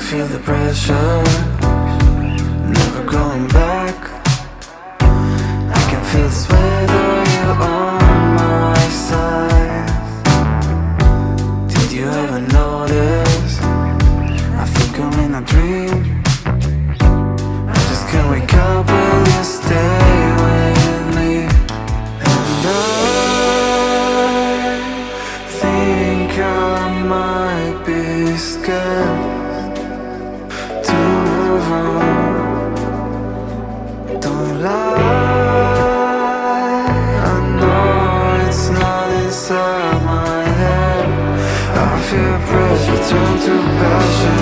feel the pressure, never going back. I can feel the sweat of you on my side. Did you ever notice? I think I'm in a dream. I just can't wake up. Will you stay with me? And I think I might be scared to move on. Don't lie, I know it's not inside my head. I feel pressure turn to passion.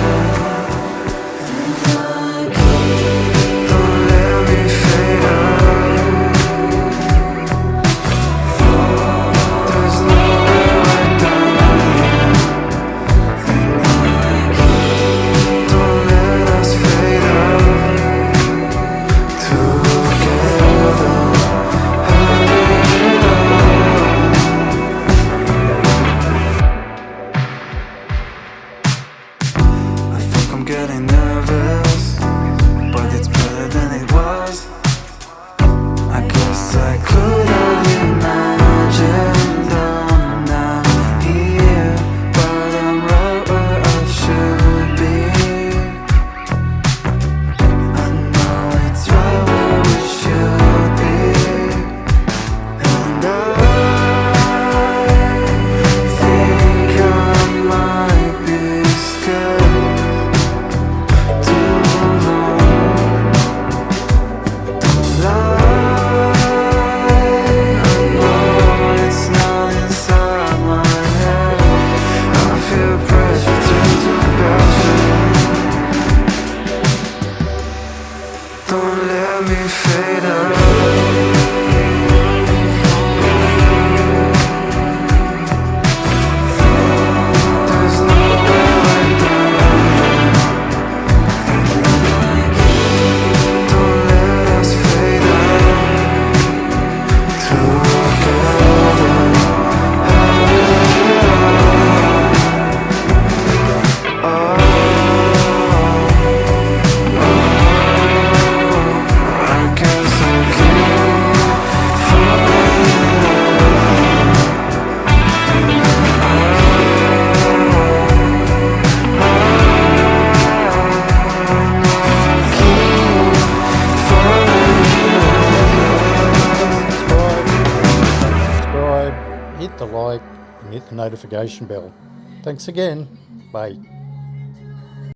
Don't let me fade out. There's nowhere right now. Don't let us fade out together. I think I'm getting nervous, but it's better than it was. I guess I could have imagined I'm not here, but I'm right where I should be. I know it's right where we should be. And I think I might be scared to move on. Don't lie, I know it's not inside my head. I feel pressure turn to passion. Don't let me fade out. There's nowhere right now. Don't let us fade out together. I guess I keep falling in Subscribe, hit the like, and hit the notification bell. Thanks again. Bye.